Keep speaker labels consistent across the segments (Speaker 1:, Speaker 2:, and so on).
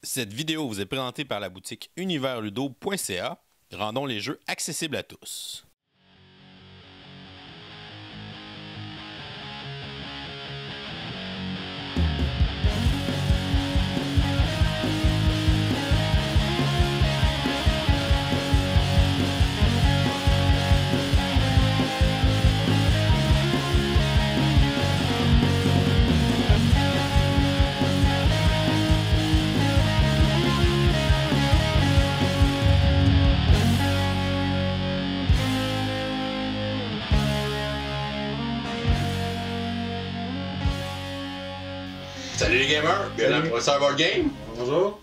Speaker 1: Cette vidéo vous est présentée par la boutique universludo.ca. Rendons les jeux accessibles à tous. Salut les gamers, bienvenue dans le Professeur Board Game.
Speaker 2: Bonjour.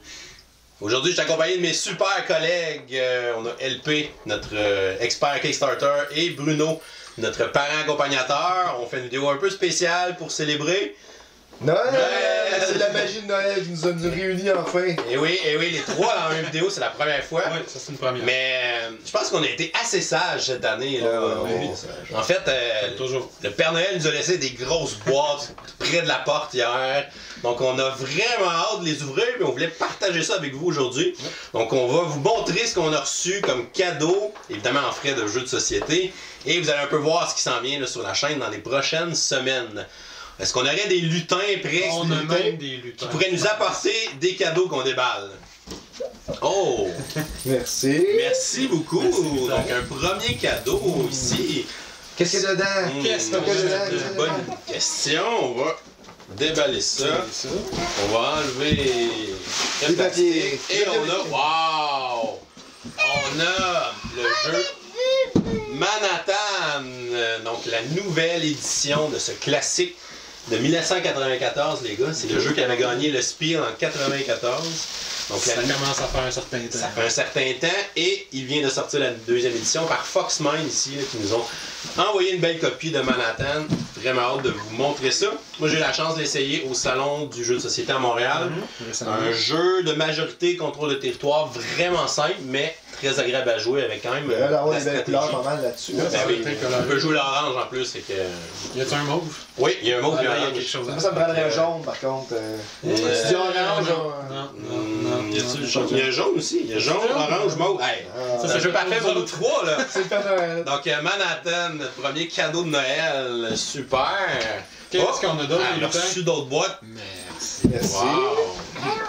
Speaker 1: Aujourd'hui, je suis accompagné de mes super collègues. On a LP, notre expert Kickstarter, et Bruno, notre parent accompagnateur. On fait une vidéo un peu spéciale pour célébrer
Speaker 3: Noël! C'est la magie de Noël qui nous a réunis enfin.
Speaker 1: Et oui, les trois dans la même vidéo, c'est la première fois.
Speaker 2: Oui, ça c'est une première.
Speaker 1: Mais je pense qu'on a été assez sages cette année. Là. En fait,
Speaker 2: toujours.
Speaker 1: Le Père Noël nous a laissé des grosses boîtes près de la porte hier. Donc on a vraiment hâte de les ouvrir, mais on voulait partager ça avec vous aujourd'hui. Donc on va vous montrer ce qu'on a reçu comme cadeau, évidemment en frais de jeux de société. Et vous allez un peu voir ce qui s'en vient là, sur la chaîne dans les prochaines semaines. Est-ce qu'on aurait des lutins prêts?
Speaker 2: On a même des lutins.
Speaker 1: Qui pourraient nous apporter des cadeaux qu'on déballe. Oh!
Speaker 3: Merci.
Speaker 1: Merci beaucoup!
Speaker 2: Merci,
Speaker 1: donc un premier cadeau ici.
Speaker 3: Qu'est-ce qu'il y a dedans?
Speaker 2: Qu'est-ce
Speaker 3: qu'il y a dedans?
Speaker 1: Une bonne question. On va déballer ça. On va enlever le
Speaker 3: Les
Speaker 1: plastique.
Speaker 3: papiers.
Speaker 1: Et on a... Wow! On a le jeu Manhattan. Donc la nouvelle édition de ce classique de 1994, les gars. C'est le jeu qui avait gagné le Spiel en 94. Donc,
Speaker 2: ça commence à faire un certain temps.
Speaker 1: Ça fait un certain temps et il vient de sortir la deuxième édition par Foxmind ici, là, qui nous ont envoyé une belle copie de Manhattan. Vraiment hâte de vous montrer ça. Moi j'ai eu la chance de l'essayer au salon du jeu de société à Montréal. Un jeu de majorité, contrôle de territoire, vraiment simple, mais très agréable à jouer avec quand même
Speaker 3: Il y a d'avoir
Speaker 1: la
Speaker 3: des belles
Speaker 1: stratégie.
Speaker 3: couleurs pas mal là-dessus.
Speaker 1: Ben oui, on peut jouer l'orange en plus. C'est que...
Speaker 2: Y a-t-il un mauve?
Speaker 1: Oui, il y a un mauve
Speaker 2: Ah,
Speaker 1: et
Speaker 2: là,
Speaker 1: un
Speaker 2: il y a
Speaker 1: orange.
Speaker 2: quelque chose.
Speaker 3: Moi ça me prendrait un jaune par contre. Tu dis orange,
Speaker 1: Il y a un jaune aussi. Il y a jaune, orange, mauve. Hey, c'est un jeu parfait pour nous trois là.
Speaker 3: C'est le Père Noël.
Speaker 1: Donc Manhattan, notre premier cadeau de Noël. Super.
Speaker 2: Qu'est-ce qu'on a d'autre?
Speaker 1: On a reçu d'autres boîtes.
Speaker 2: Merci.
Speaker 3: Merci.
Speaker 1: Wow.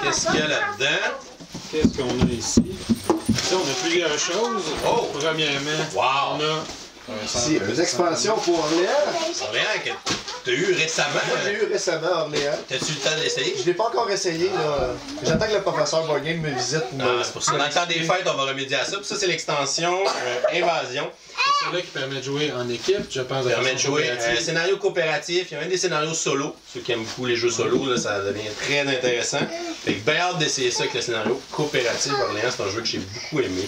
Speaker 1: Qu'est-ce qu'il y a là-dedans?
Speaker 2: Qu'est-ce qu'on a ici? Ici, on a plusieurs choses.
Speaker 1: Oh!
Speaker 2: Premièrement,
Speaker 1: Wow.
Speaker 2: on a
Speaker 3: Ici, une expansion pour Orléans.
Speaker 1: Orléans que t'as eu récemment.
Speaker 3: Moi j'ai eu récemment à Orléans.
Speaker 1: T'as-tu eu le temps de l'essayer?
Speaker 3: Je l'ai pas encore essayé là. J'attends que le professeur Board Game me visite.
Speaker 1: C'est pour ça. Dans le temps des fêtes, on va remédier à ça. Puis ça, c'est l'extension Invasion.
Speaker 2: c'est celle-là qui permet de jouer en équipe, je pense.
Speaker 1: Ça permet de
Speaker 2: façon
Speaker 1: jouer un
Speaker 2: coopérative.
Speaker 1: scénario coopératif. Il y a même des scénarios solo. Ceux qui aiment beaucoup les jeux solo, là, ça devient très intéressant. Fait que bien hâte d'essayer ça avec le scénario coopératif. Orléans, c'est un jeu que j'ai beaucoup aimé.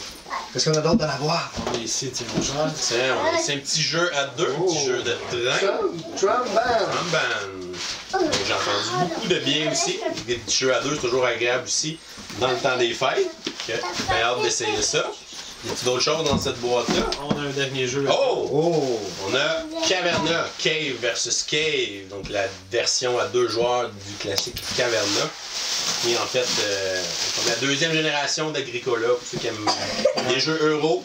Speaker 3: Qu'est-ce qu'on a d'autre d'en avoir?
Speaker 2: On est ici, tiens, mon cher.
Speaker 1: Tiens, on a ici un petit jeu à deux, un petit jeu de train.
Speaker 3: Trump Band.
Speaker 1: Donc, j'ai entendu beaucoup de bien aussi. Des petits jeux à deux, c'est toujours agréable aussi dans le temps des fêtes. J'ai hâte d'essayer ça. Y a-t-il d'autres choses dans cette boîte-là?
Speaker 2: On a un dernier jeu.
Speaker 1: Oh!
Speaker 3: Oh!
Speaker 1: On a Caverna, Cave versus Cave, donc la version à 2 joueurs du classique Caverna, qui est en fait la deuxième génération d'Agricola, pour ceux qui aiment les jeux euro.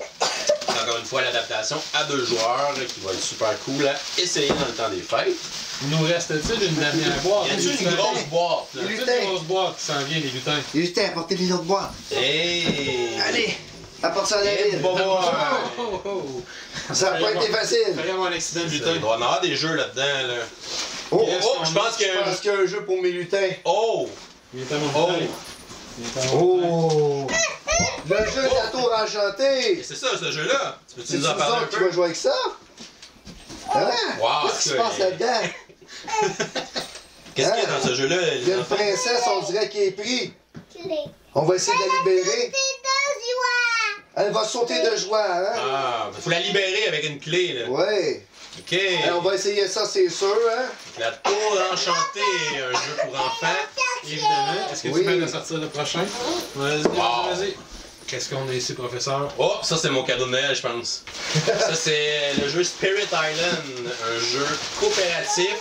Speaker 1: Encore une fois, l'adaptation à 2 joueurs, qui va être super cool à essayer dans le temps des fêtes.
Speaker 2: Il nous reste-t-il une dernière boîte?
Speaker 1: Y a-t-il une grosse boîte? Là?
Speaker 2: Y a-t-il une grosse boîte qui s'en vient, les lutins?
Speaker 3: Il était apporter les autres boîtes.
Speaker 1: Hey!
Speaker 3: Allez! Apporte ça à la ville.
Speaker 1: Bon,
Speaker 2: Oh, oh.
Speaker 3: Ça n'a pas été
Speaker 2: Il
Speaker 3: facile.
Speaker 2: va y avoir un accident de
Speaker 1: Il
Speaker 2: lutin.
Speaker 1: doit y en avoir des jeux là-dedans. Là.
Speaker 3: Oh!
Speaker 1: Oh, je pense qu'il y a un...
Speaker 3: qu'il y a un jeu pour mes lutins.
Speaker 1: Oh!
Speaker 2: Il est à mon
Speaker 1: Oh!
Speaker 2: lutin. Il est à mon lutin.
Speaker 3: Oh! Le jeu de la tour enchantée!
Speaker 1: C'est ça, ce jeu-là! Tu peux-tu
Speaker 3: C'est
Speaker 1: nous en parler un
Speaker 3: qui
Speaker 1: peu?
Speaker 3: va jouer avec ça? Hein?
Speaker 1: Wow,
Speaker 3: Qu'est-ce qui se
Speaker 1: ça,
Speaker 3: passe là-dedans?
Speaker 1: Qu'est-ce qu'il y a dans ce jeu-là?
Speaker 3: Il y a une princesse, on dirait qu'elle est prise. On va essayer de la libérer. Elle va sauter de joie, hein?
Speaker 1: Ah, faut la libérer avec une clé, là.
Speaker 3: Ouais.
Speaker 1: OK.
Speaker 3: Alors, on va essayer ça, c'est sûr, hein?
Speaker 1: La tour enchantée, un jeu pour enfants.
Speaker 2: Évidemment. Est-ce que
Speaker 3: Oui.
Speaker 2: tu peux nous sortir le prochain? Vas-y,
Speaker 1: Wow.
Speaker 2: vas-y. Qu'est-ce qu'on a ici, professeur?
Speaker 1: Oh, ça c'est mon cadeau de Noël, je pense. Ça c'est le jeu Spirit Island, un jeu coopératif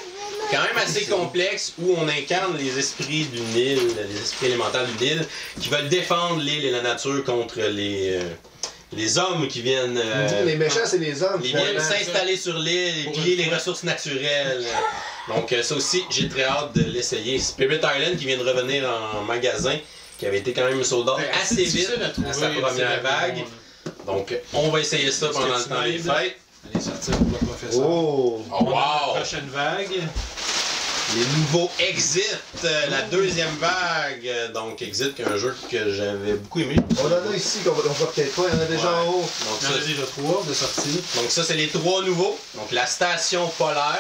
Speaker 1: quand même assez complexe où on incarne les esprits d'une île, les esprits élémentaires d'une île, qui veulent défendre l'île et la nature contre les hommes qui viennent...
Speaker 3: les méchants, c'est les hommes.
Speaker 1: Ils viennent s'installer sur l'île et piller les ressources naturelles. Donc ça aussi, j'ai très hâte de l'essayer. Spirit Island qui vient de revenir en magasin, qui avait été quand même sold out assez vite à sa première vague. Donc on va essayer ça pendant le temps des fêtes.
Speaker 2: Allez sortir pour le professeur.
Speaker 3: Oh!
Speaker 1: Oh wow!
Speaker 2: La prochaine vague.
Speaker 1: Les nouveaux Exit, la deuxième vague. Donc Exit, qui est un jeu que j'avais beaucoup aimé.
Speaker 3: On en a ici qu'on voit peut-être pas, il y en a déjà en haut.
Speaker 1: Donc
Speaker 2: Il y en a déjà 3 de sortie.
Speaker 1: donc ça, c'est les 3 nouveaux. Donc la station polaire.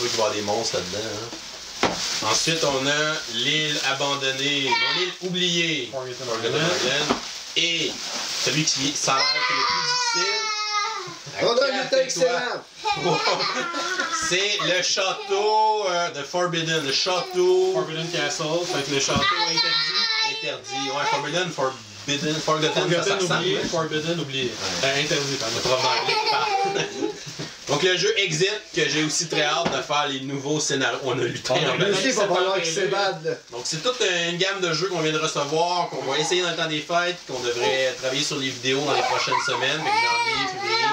Speaker 1: Je qu'il va y avoir des monstres là-dedans. Hein. Ensuite, on a l'île abandonnée, l'île oubliée.
Speaker 2: Forgotten
Speaker 1: Island. Et celui qui ça a l'air que le plus difficile.
Speaker 3: On a un lutin excellent!
Speaker 1: C'est le château de Forbidden. Le château
Speaker 2: Forbidden Castle, ça va être le château interdit.
Speaker 1: interdit. Ouais, Forbidden, Forgotten, ça
Speaker 2: Forgotten
Speaker 1: ressemble.
Speaker 2: oublié,
Speaker 1: Hein?
Speaker 2: Forbidden oublié. Interdit, pardon.
Speaker 1: Le prof d'anglais qui parle. Donc le jeu Exit, que j'ai aussi très hâte de faire les nouveaux scénarios. On a lutté en
Speaker 3: Lui aussi, il va falloir qu'il s'évade, là.
Speaker 1: Donc c'est toute une gamme de jeux qu'on vient de recevoir, qu'on va essayer dans le temps des fêtes, qu'on devrait travailler sur les vidéos dans les prochaines semaines, avec janvier, février,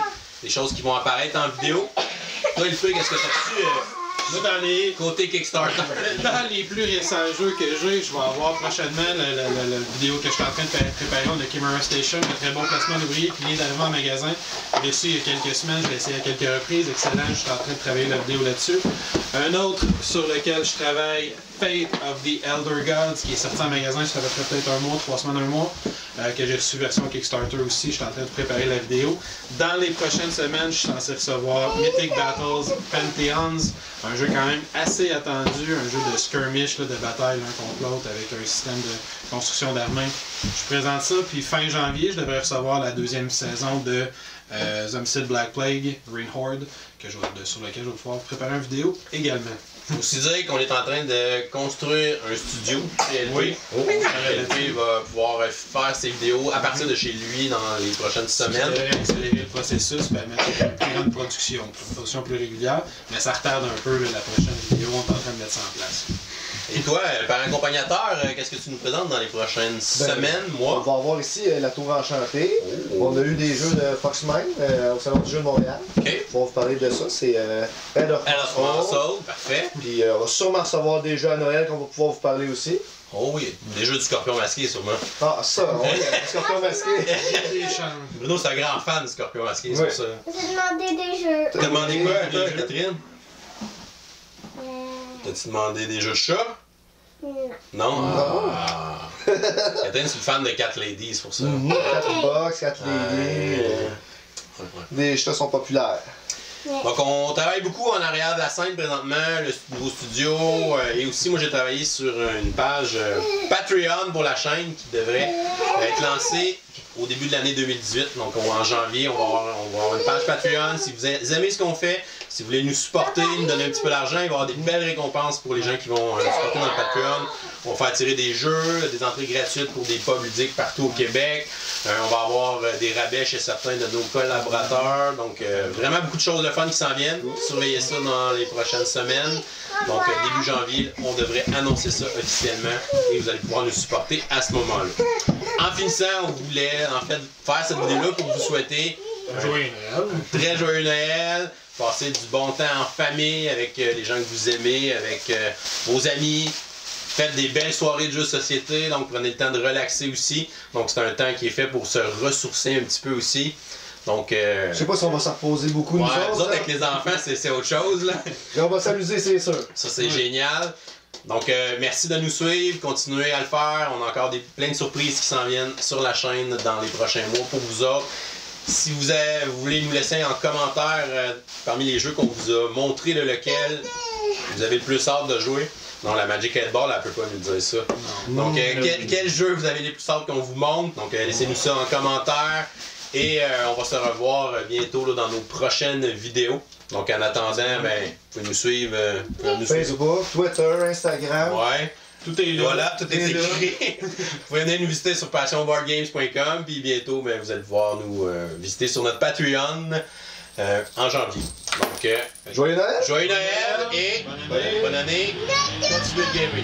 Speaker 1: des choses qui vont apparaître en vidéo. Toi, le truc, est-ce que t'as reçu
Speaker 2: Moi, dans les
Speaker 1: côté Kickstarter?
Speaker 2: Dans les plus récents jeux que j'ai, je vais avoir prochainement la vidéo que je suis en train de préparer. On a Chimera Station, un très bon placement d'ouvriers qui vient d'arriver en magasin. J'ai reçu il y a quelques semaines, je l'ai essayé à quelques reprises. Excellent, je suis en train de travailler la vidéo là-dessus. Un autre sur lequel je travaille, Fate of the Elder Gods, qui est sorti en magasin, ça fait peut-être un mois, 3 semaines, un mois, que j'ai reçu version Kickstarter aussi. Je suis en train de préparer la vidéo. Dans les prochaines semaines, je suis censé recevoir Mythic Battles Pantheons, un jeu quand même assez attendu, un jeu de skirmish, là, de bataille l'un contre l'autre avec un système de construction d'armées. Je présente ça, puis fin janvier, je devrais recevoir la 2e saison de Zombicide Black Plague, Green Horde, sur lequel je vais pouvoir préparer une vidéo également.
Speaker 1: Faut aussi dire qu'on est en train de construire un studio CLP.
Speaker 2: Oui.
Speaker 1: CLP va pouvoir faire ses vidéos à partir de chez lui dans les prochaines semaines.
Speaker 2: Accélérer le processus, permettre une plus grande production, une production plus régulière, mais ça retarde un peu la prochaine vidéo, on est en train de mettre ça en place.
Speaker 1: Et toi, par accompagnateur, qu'est-ce que tu nous présentes dans les prochaines semaines,
Speaker 3: On
Speaker 1: mois?
Speaker 3: va avoir ici la Tour Enchantée. On a eu des jeux de Foxmine au Salon du jeu de Montréal.
Speaker 1: OK.
Speaker 3: On va vous parler de ça. C'est Head of
Speaker 1: Console, parfait.
Speaker 3: Puis on va sûrement recevoir des jeux à Noël qu'on va pouvoir vous parler aussi.
Speaker 1: Oh oui, des jeux du Scorpion masqué sûrement.
Speaker 3: Ah, ça, oui, le Scorpion masqué.
Speaker 2: Des chances.
Speaker 1: Bruno, c'est un grand fan du Scorpion masqué, c'est
Speaker 3: Oui.
Speaker 1: pour ça.
Speaker 4: J'ai demandé des jeux.
Speaker 1: T'as demandé quoi,
Speaker 3: Des
Speaker 1: toi,
Speaker 3: jeux.
Speaker 1: Catherine? T'as-tu demandé des jeux de chat?
Speaker 4: Non.
Speaker 1: Non?
Speaker 3: Non.
Speaker 1: Ah. Catherine, c'est une fan de Cat Lady, c'est pour ça.
Speaker 3: 4 box, 4 lady.
Speaker 1: Ouais.
Speaker 3: Les chats sont populaires.
Speaker 1: Donc on travaille beaucoup en arrière de la scène présentement, le nouveau studio, et aussi moi j'ai travaillé sur une page Patreon pour la chaîne qui devrait être lancée au début de l'année 2018. Donc en janvier, on va avoir une page Patreon. Si vous aimez ce qu'on fait, si vous voulez nous supporter, nous donner un petit peu d'argent, il va y avoir des belles récompenses pour les gens qui vont supporter dans le Patreon. On va faire tirer des jeux, des entrées gratuites pour des pubs ludiques partout au Québec. On va avoir des rabais chez certains de nos collaborateurs. Donc vraiment beaucoup de choses de fun qui s'en viennent. Surveillez ça dans les prochaines semaines. Donc début janvier, on devrait annoncer ça officiellement et vous allez pouvoir nous supporter à ce moment-là. En finissant, on voulait en fait faire cette vidéo-là pour vous souhaiter
Speaker 2: Joyeux Noël.
Speaker 1: très joyeux Noël, passer du bon temps en famille avec les gens que vous aimez, avec vos amis. Faites des belles soirées de jeux de société, donc prenez le temps de relaxer aussi. Donc c'est un temps qui est fait pour se ressourcer un petit peu aussi. Donc,
Speaker 3: Je sais pas si on va s'en reposer beaucoup,
Speaker 1: ouais,
Speaker 3: nous
Speaker 1: nous autres,
Speaker 3: là.
Speaker 1: avec les enfants, c'est autre chose, là.
Speaker 3: Mais on va s'amuser, c'est sûr.
Speaker 1: Ça, c'est génial. Donc, merci de nous suivre, continuez à le faire. On a encore plein de surprises qui s'en viennent sur la chaîne dans les prochains mois pour vous autres. Si vous voulez nous laisser en commentaire parmi les jeux qu'on vous a montré, lequel vous avez le plus hâte de jouer. Non, la Magic 8 Ball, elle peut pas nous dire ça. Donc, quel jeu vous avez les plus hâte qu'on vous montre? Donc, laissez-nous ça en commentaire. Et on va se revoir bientôt là, dans nos prochaines vidéos. Donc en attendant, ben, vous pouvez nous suivre.
Speaker 3: Facebook, Twitter, Instagram.
Speaker 1: Ouais.
Speaker 2: Tout est là.
Speaker 1: Voilà, tout est
Speaker 3: là.
Speaker 1: écrit. Vous pouvez venir nous visiter sur passionboardgames.com. Puis bientôt, ben, vous allez pouvoir nous visiter sur notre Patreon. en janvier. Donc,
Speaker 3: Joyeux Noël!
Speaker 1: joyeux Noël et
Speaker 2: Bonne année.
Speaker 1: bonne année. Continuez de gamer.